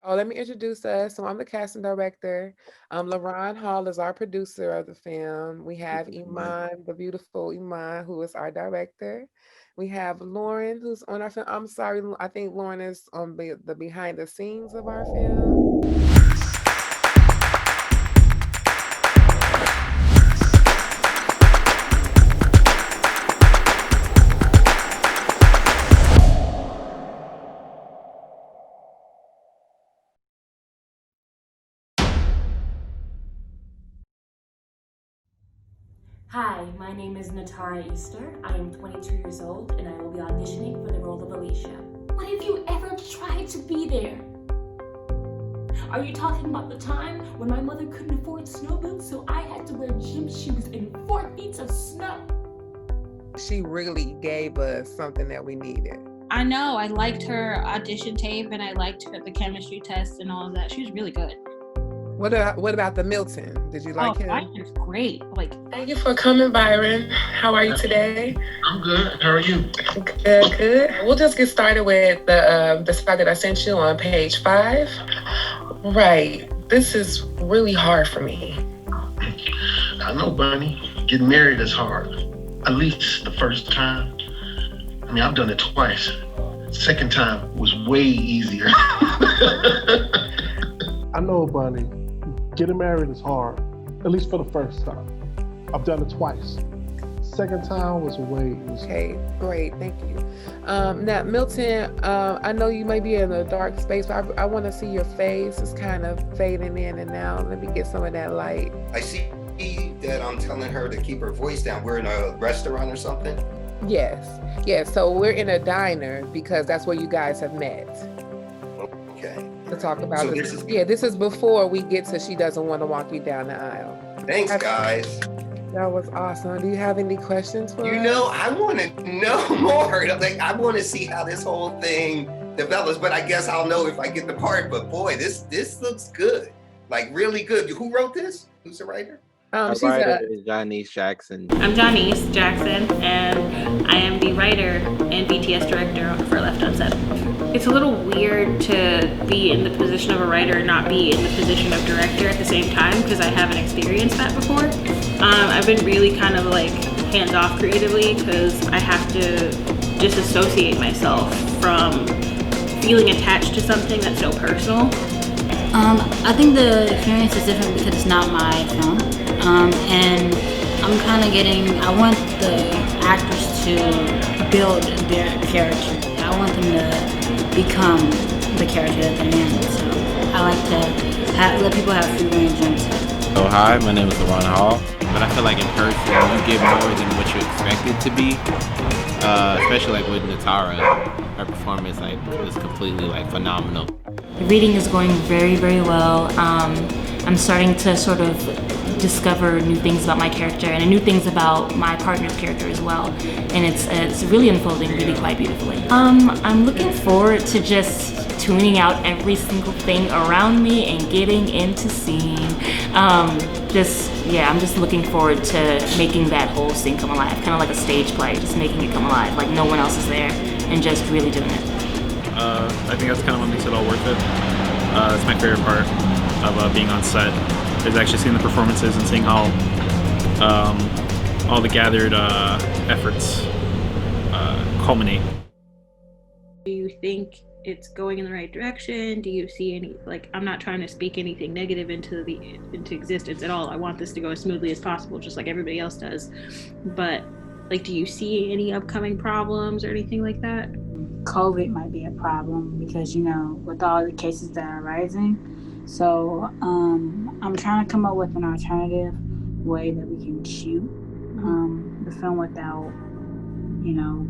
Oh, let me introduce us. So I'm the casting director. LaRon Hall is our producer of the film. We have Iman, the beautiful Iman, who is our director. We have Lauren, who's on our film. I'm sorry, I think Lauren is on the behind the scenes of our film. Hi, my name is Natara Easter. I am 22 years old and I will be auditioning for the role of Alicia. When have you ever tried to be there? Are you talking about the time when my mother couldn't afford snow boots, so I had to wear gym shoes in 4 feet of snow? She really gave us something that we needed. I know, I liked her audition tape and I liked the chemistry test and all of that. She was really good. What about the Milton? Did you like him? Milton's great. Thank you for coming, Byron. How are you today? I'm good. How are you? Good. We'll just get started with the slide that I sent you on page 5. Right. This is really hard for me. I know, Bunny. Getting married is hard. At least the first time. I mean, I've done it twice. Second time was way easier. I know, Bunny. Getting married is hard, at least for the first time. I've done it twice. Second time was way easier. Okay, great, thank you. Now, Milton, I know you may be in a dark space, but I want to see your face. It's kind of fading in and out. Let me get some of that light. I see that I'm telling her to keep her voice down. We're in a restaurant or something? Yes. So we're in a diner because that's where you guys have met. Okay. To talk about this. This is before we get to she doesn't want to walk you down the aisle. Thanks, guys. That was awesome. Do you have any questions for us? I want to know more. I want to see how this whole thing develops, but I guess I'll know if I get the part. But boy, this looks good. Like really good. Who wrote this? Who's the writer? Our writer is Janice Jackson. I'm Janice Jackson, and I am the writer and BTS director for LeftUnsaid. It's a little weird to be in the position of a writer and not be in the position of director at the same time because I haven't experienced that before. I've been really kind of like hands-off creatively because I have to disassociate myself from feeling attached to something that's so personal. I think the experience is different because it's not my film. And I'm kind of I want the actors to build their character. I want them to become the character that they're in. So I like to let people have free range on set. So hi, my name is LaRon Hall. But I feel like in person, you get more than what you expect it to be. Especially like with Natara, her performance is completely phenomenal. The reading is going very, very well. I'm starting to sort of discover new things about my character and new things about my partner's character as well. And it's really unfolding really quite beautifully. I'm looking forward to just tuning out every single thing around me and getting into scene. I'm just looking forward to making that whole scene come alive, kind of like a stage play, just making it come alive, like no one else is there, and just really doing it. I think that's kind of what makes it all worth it. It's my favorite part of being on set, is actually seeing the performances and seeing how all the gathered efforts culminate. Do you think it's going in the right direction? Do you see any, I'm not trying to speak anything negative into existence at all. I want this to go as smoothly as possible, just like everybody else does. But do you see any upcoming problems or anything like that? COVID might be a problem because, with all the cases that are rising. So I'm trying to come up with an alternative way that we can shoot the film without,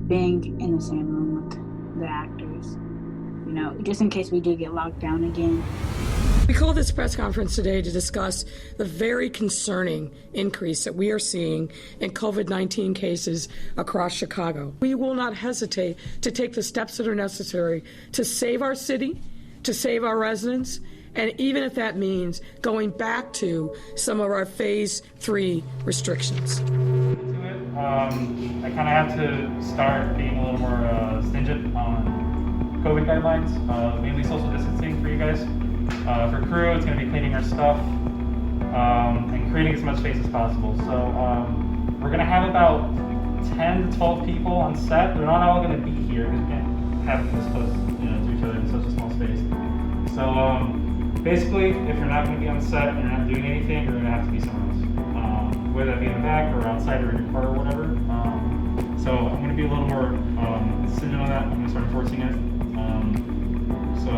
being in the same room with the actors, just in case we do get locked down again. We call this press conference today to discuss the very concerning increase that we are seeing in COVID-19 cases across Chicago. We will not hesitate to take the steps that are necessary to save our city, to save our residents, and even if that means going back to some of our phase 3 restrictions. I kind of had to start being a little more stringent on COVID guidelines, mainly social distancing for you guys. For crew, it's going to be cleaning our stuff and creating as much space as possible. So we're going to have about 10 to 12 people on set. They're not all going to be here because we can't have them this close, to each other in such a small space. So basically, if you're not going to be on set and you're not doing anything, you're going to have to be somewhere else. Whether that be in the back or outside or in your car or whatever. So I'm going to be a little more stringent on that. I'm going to start enforcing it. So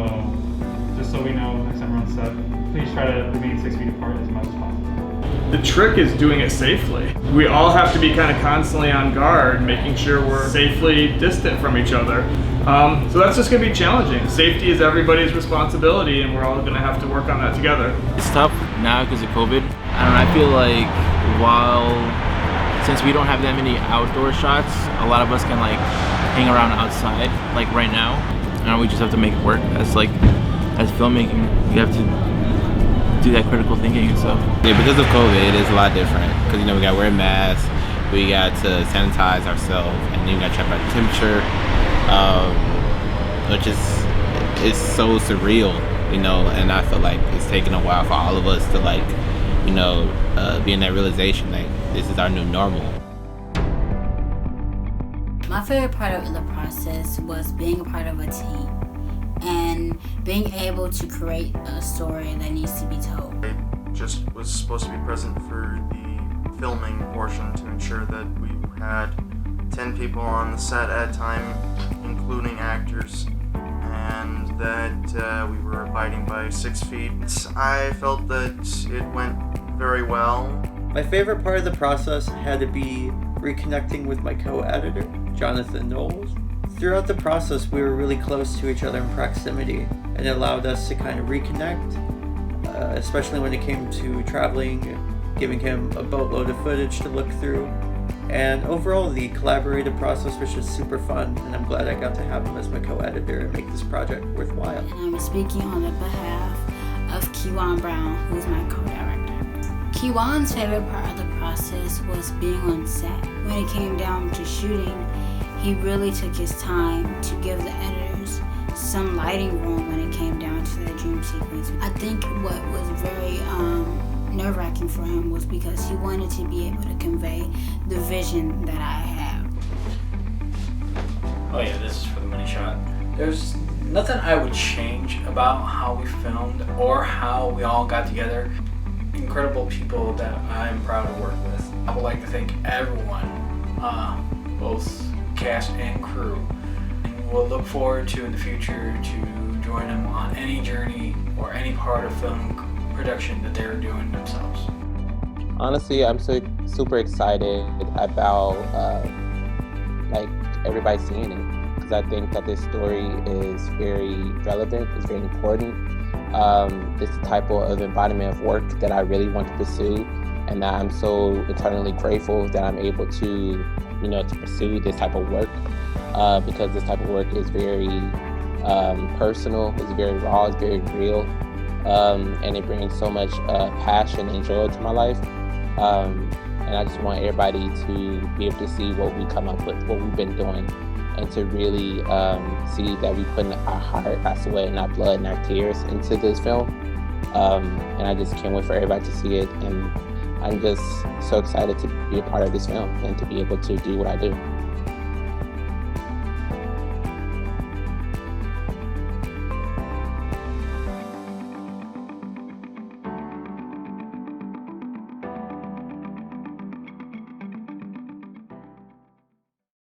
just so we know next time we're on set, please try to remain 6 feet apart as much as possible. The trick is doing it safely. We all have to be kind of constantly on guard, making sure we're safely distant from each other. So that's just going to be challenging. Safety is everybody's responsibility, and we're all going to have to work on that together. It's tough now because of COVID. I feel like since we don't have that many outdoor shots, a lot of us can hang around outside, like right now. And we just have to make it work. As filmmaking, you have to do that critical thinking and stuff. Yeah, because of COVID, it is a lot different. Because we got to wear masks, we got to sanitize ourselves, and then we got to check our temperature, which is so surreal, And I feel like it's taken a while for all of us to be in that realization that this is our new normal. My favorite part of the process was being a part of a team and being able to create a story that needs to be told. I just was supposed to be present for the filming portion to ensure that we had 10 people on the set at a time, including actors, and that we were abiding by 6 feet. I felt that it went very well. My favorite part of the process had to be reconnecting with my co-editor, Jonathan Knowles. Throughout the process, we were really close to each other in proximity, and it allowed us to kind of reconnect, especially when it came to traveling, giving him a boatload of footage to look through. And overall, the collaborative process was just super fun, and I'm glad I got to have him as my co-editor and make this project worthwhile. And I'm speaking on the behalf of Kiwan Brown, who's my co-director. Kiwan's favorite part of the process was being on set. When it came down to shooting, he really took his time to give the editors some lighting room when it came down to the dream sequence. I think what was very nerve-wracking for him was because he wanted to be able to convey the vision that I have. Oh yeah, this is for the money shot. There's nothing I would change about how we filmed or how we all got together. Incredible people that I'm proud to work with. I would like to thank everyone, both cast and crew. And we'll look forward to in the future to join them on any journey or any part of film production that they're doing themselves. Honestly, I'm super excited about everybody seeing it, because I think that this story is very relevant, it's very important. It's the type of embodiment of work that I really want to pursue, and that I'm so eternally grateful that I'm able to, to pursue this type of work, because this type of work is very personal, it's very raw, it's very real, and it brings so much passion and joy to my life. And I just want everybody to be able to see what we come up with, what we've been doing, and to really see that we put our heart, our sweat, and our blood and our tears into this film. And I just can't wait for everybody to see it. And I'm just so excited to be a part of this film and to be able to do what I do.